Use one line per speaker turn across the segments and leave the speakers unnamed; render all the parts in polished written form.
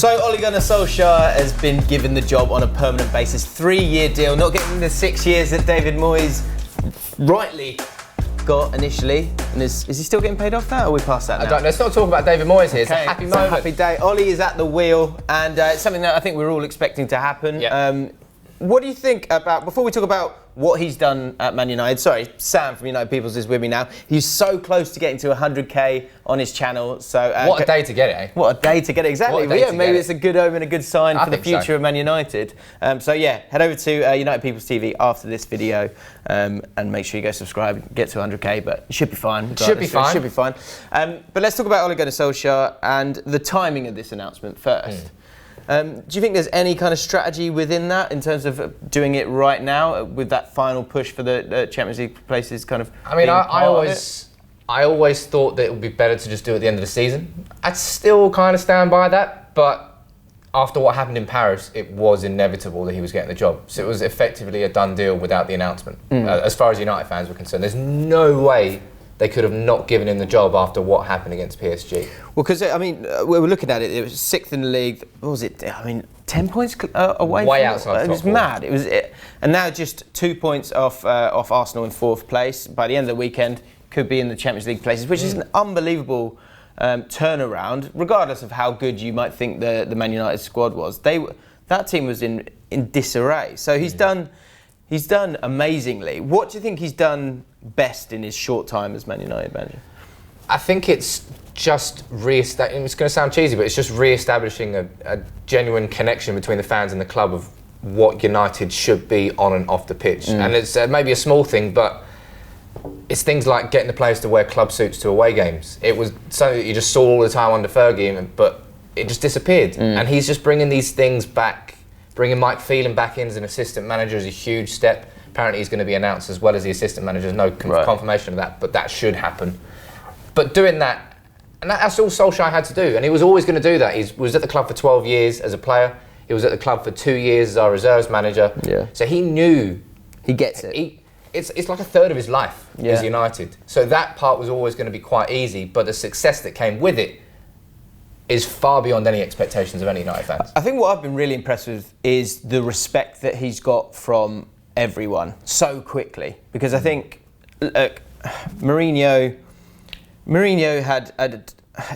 So Ole Gunnar Solskjaer has been given the job on a permanent basis, 3-year deal, not getting the 6 years that David Moyes rightly got initially. And is he still getting paid off that, or are we past that now?
Let's not talk about David Moyes here. It's a happy moment.
It's a happy day. Ole is at the wheel, and it's something that I think we're all expecting to happen.
Yep.
What do you think about, before we talk about what he's done at Man United, sorry, Sam from United Peoples is with me now. He's so close to getting to 100k on his channel. So
what a day to get it, eh?
What a day to get it, exactly. Maybe it's a good omen, a good sign for the future of Man United. So yeah, head over to United Peoples TV after this video and make sure you go subscribe, get to 100k, but it should be fine.
It should be fine.
But let's talk about Ole Gunnar Solskjaer and the timing of this announcement first. Do you think there's any kind of strategy within that in terms of doing it right now with that final push for the Champions League places kind of?
I mean, I always thought that it would be better to just do it at the end of the season. I still kind of stand by that, but after what happened in Paris, it was inevitable that he was getting the job. So it was effectively a done deal without the announcement. As far as United fans were concerned, there's no way they could have not given him the job after what happened against PSG.
Well, because, I mean, we were looking at it, it was 6th in the league. What was it? I mean, 10 points away
Way
from
outside.
It was mad. It was, and now just 2 points off Arsenal in 4th place. By the end of the weekend, could be in the Champions League places, which is an unbelievable turnaround, regardless of how good you might think the Man United squad was. That team was in disarray. So he's done amazingly. What do you think he's done best in his short time as Man United manager?
I think it's just it's going to sound cheesy, but it's just re-establishing a genuine connection between the fans and the club of what United should be on and off the pitch. And it's maybe a small thing, but it's things like getting the players to wear club suits to away games. It was something that you just saw all the time under Fergie, but it just disappeared. And he's just bringing these things back. Bringing Mike Phelan back in as an assistant manager is a huge step. Apparently he's going to be announced as well as the assistant manager. There's no confirmation of that, but that should happen. But doing that, and that's all Solskjaer had to do, and he was always going to do that. He was at the club for 12 years as a player. He was at the club for 2 years as our reserves manager. Yeah. So he knew.
He gets it.
It's like a third of his life as United. So that part was always going to be quite easy, but the success that came with it is far beyond any expectations of any United fans.
I think what I've been really impressed with is the respect that he's got from everyone so quickly. Because I think, look, Mourinho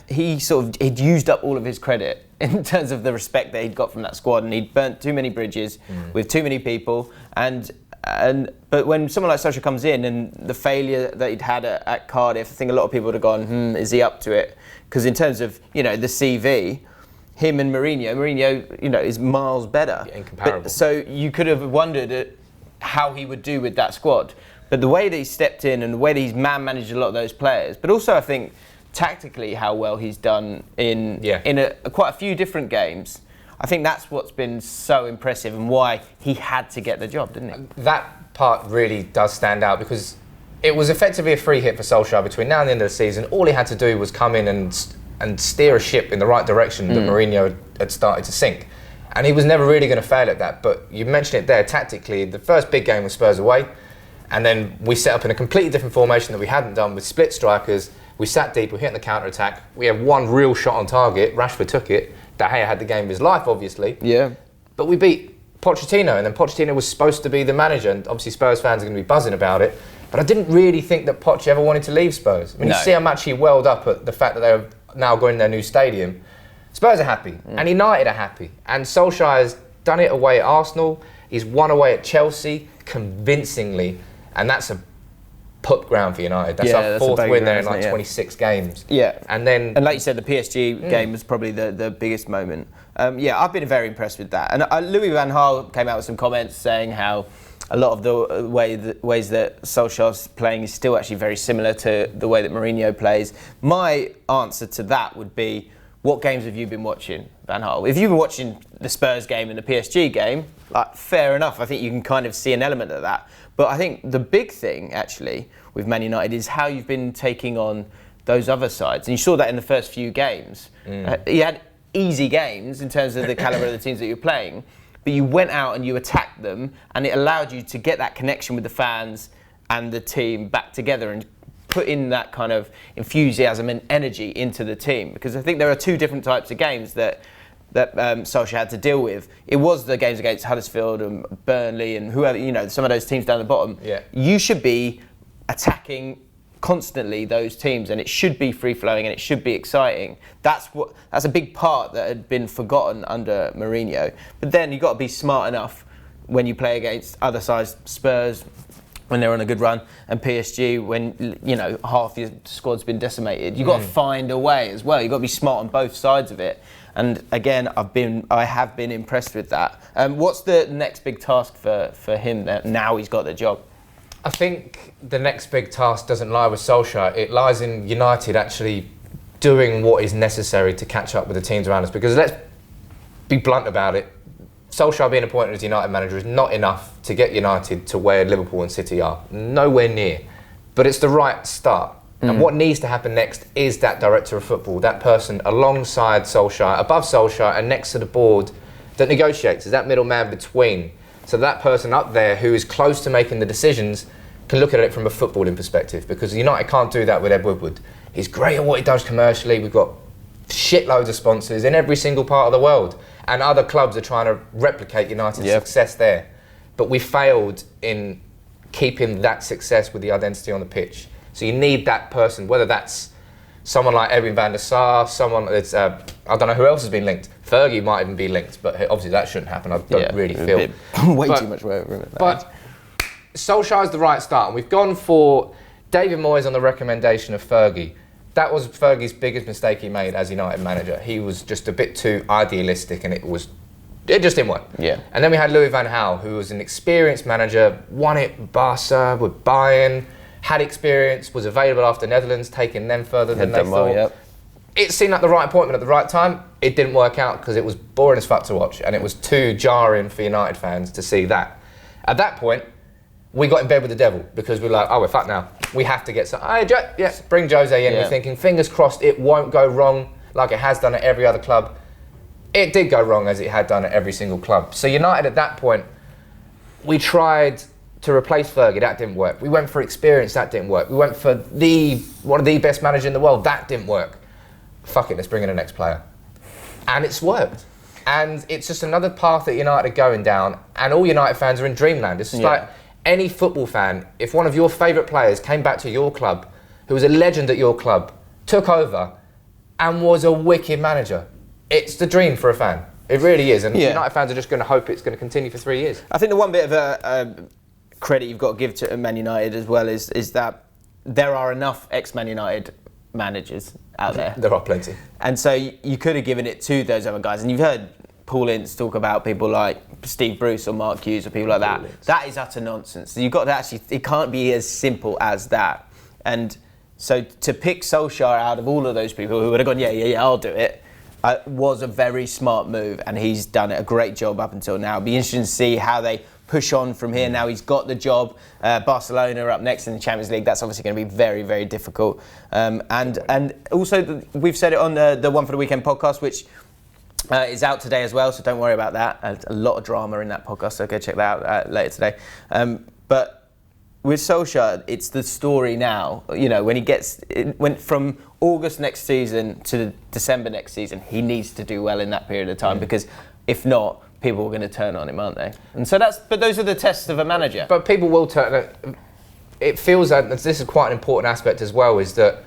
he'd used up all of his credit in terms of the respect that he'd got from that squad, and he'd burnt too many bridges with too many people. But when someone like Solskjaer comes in and the failure that he'd had at Cardiff, I think a lot of people would have gone, is he up to it? Because in terms of, the CV, him and Mourinho, is miles better.
Yeah, incomparable.
So you could have wondered how he would do with that squad. But the way that he stepped in and the way that he's man-managed a lot of those players, but also I think tactically how well he's done in quite a few different games, I think that's what's been so impressive and why he had to get the job, didn't he?
That part really does stand out because it was effectively a free hit for Solskjaer between now and the end of the season. All he had to do was come in and steer a ship in the right direction that Mourinho had started to sink. And he was never really going to fail at that. But you mentioned it there, tactically, the first big game was Spurs away. And then we set up in a completely different formation that we hadn't done with split strikers. We sat deep, we hit the counter-attack. We had one real shot on target. Rashford took it. De Gea had the game of his life, obviously. Yeah. But we beat Pochettino, and then Pochettino was supposed to be the manager, and obviously Spurs fans are going to be buzzing about it. But I didn't really think that Poch ever wanted to leave Spurs. I mean, you see how much he welled up at the fact that they are now going to their new stadium. Spurs are happy, and United are happy. And Solskjaer has done it away at Arsenal. He's won away at Chelsea convincingly, and that's a pup ground for United. That's our fourth win there in 26 games. Yeah. And
like you said, the PSG game was probably the biggest moment. I've been very impressed with that. And Louis van Gaal came out with some comments saying how a lot of the ways that Solskjaer's playing is still actually very similar to the way that Mourinho plays. My answer to that would be, what games have you been watching, Van Gaal? If you've been watching the Spurs game and the PSG game, fair enough. I think you can kind of see an element of that. But I think the big thing, actually, with Man United is how you've been taking on those other sides. And you saw that in the first few games. You had easy games in terms of the calibre of the teams that you're playing, but you went out and you attacked them, and it allowed you to get that connection with the fans and the team back together and put in that kind of enthusiasm and energy into the team. Because I think there are two different types of games that that Solskjaer had to deal with. It was the games against Huddersfield and Burnley and whoever, some of those teams down the bottom.
Yeah.
You should be attacking constantly those teams, and it should be free-flowing and it should be exciting. That's a big part that had been forgotten under Mourinho. But then you've got to be smart enough when you play against other sides, Spurs, when they're on a good run, and PSG when half your squad's been decimated. You've got to find a way as well. You've got to be smart on both sides of it. And again, I have been impressed with that. What's the next big task for him now he's got the job?
I think the next big task doesn't lie with Solskjaer. It lies in United actually doing what is necessary to catch up with the teams around us. Because let's be blunt about it, Solskjaer being appointed as United manager is not enough to get United to where Liverpool and City are. Nowhere near. But it's the right start. And what needs to happen next is that director of football, that person alongside Solskjaer, above Solskjaer and next to the board that negotiates, is that middleman between. So that person up there who is close to making the decisions can look at it from a footballing perspective, because United can't do that with Ed Woodward. He's great at what he does commercially. We've got shitloads of sponsors in every single part of the world, and other clubs are trying to replicate United's success there. But we failed in keeping that success with the identity on the pitch. So you need that person, whether that's someone like Edwin van der Sar, someone that's, I don't know who else has been linked. Fergie might even be linked, but obviously that shouldn't happen. I don't really feel.
Way too much work.
But Solskjaer's the right start. And we've gone for David Moyes on the recommendation of Fergie. That was Fergie's biggest mistake he made as United manager. He was just a bit too idealistic, and it just didn't work.
Yeah.
And then we had Louis van Gaal, who was an experienced manager, won it Barca with Bayern, had experience, was available after Netherlands, taking them further than they thought. It seemed like the right appointment at the right time. It didn't work out because it was boring as fuck to watch, and it was too jarring for United fans to see that. At that point, we got in bed with the devil because we were like, oh, we're fucked now. We have to get some. Bring Jose in. We're thinking, fingers crossed, it won't go wrong like it has done at every other club. It did go wrong as it had done at every single club. So United at that point, we tried to replace Fergie, that didn't work. We went for experience, that didn't work. We went for one of the best managers in the world, that didn't work. Fuck it, let's bring in the next player. And it's worked. And it's just another path that United are going down, and all United fans are in dreamland. It's just like any football fan, if one of your favourite players came back to your club, who was a legend at your club, took over, and was a wicked manager, it's the dream for a fan. It really is. And United fans are just going to hope it's going to continue for 3 years.
I think the one bit of credit you've got to give to Man United as well is that there are enough ex-Man United managers out there.
There are plenty.
And so you could have given it to those other guys. And you've heard Paul Ince talk about people like Steve Bruce or Mark Hughes or people like that. That is utter nonsense. You've got to actually, it can't be as simple as that. And so to pick Solskjaer out of all of those people who would have gone, yeah, I'll do it, was a very smart move. And he's done a great job up until now. It'll be interesting to see how they push on from here. Now he's got the job. Barcelona are up next in the Champions League. That's obviously going to be very, very difficult. And also, we've said it on the One for the Weekend podcast, which is out today as well, so don't worry about that. A lot of drama in that podcast, so go check that out later today. But with Solskjaer, it's the story now. When it went from August next season to December next season, he needs to do well in that period of time, because if not, people are going to turn on him, aren't they? And so but those are the tests of a manager.
But people will turn. It feels that this is quite an important aspect as well, is that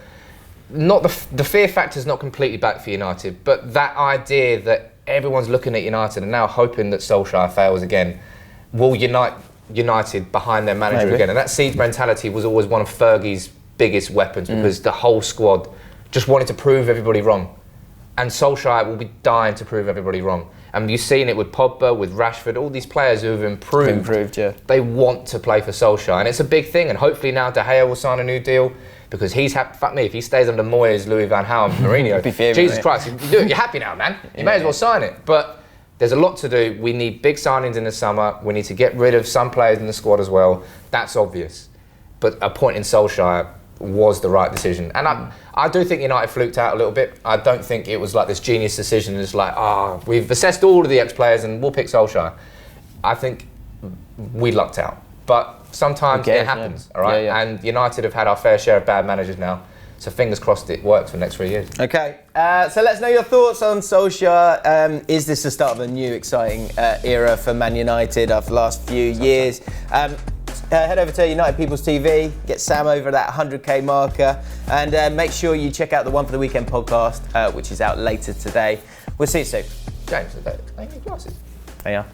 not the fear factor is not completely back for United, but that idea that everyone's looking at United and now hoping that Solskjaer fails again will unite United behind their manager again. And that siege mentality was always one of Fergie's biggest weapons, because the whole squad just wanted to prove everybody wrong. And Solskjaer will be dying to prove everybody wrong. And you've seen it with Pogba, with Rashford, all these players who have improved. They want to play for Solskjaer, and it's a big thing. And hopefully now De Gea will sign a new deal, because he's happy. Fuck me, if he stays under Moyes, Louis van Gaal, Mourinho, Jesus Christ, you're happy now, man. You may as well sign it. But there's a lot to do. We need big signings in the summer. We need to get rid of some players in the squad as well. That's obvious. But appointing Solskjaer was the right decision. And I do think United fluked out a little bit. I don't think it was like this genius decision. It's like, we've assessed all of the ex-players and we'll pick Solskjaer. I think we lucked out. But sometimes it happens, all right? And United have had our fair share of bad managers now. So fingers crossed it works for the next 3 years.
Okay, so let's know your thoughts on Solskjaer. Is this the start of a new exciting era for Man United after the last few years? Head over to United People's TV, get Sam over that 100k marker, and make sure you check out the One for the Weekend podcast, which is out later today. We'll see you soon.
James, are they in your glasses?
There you are.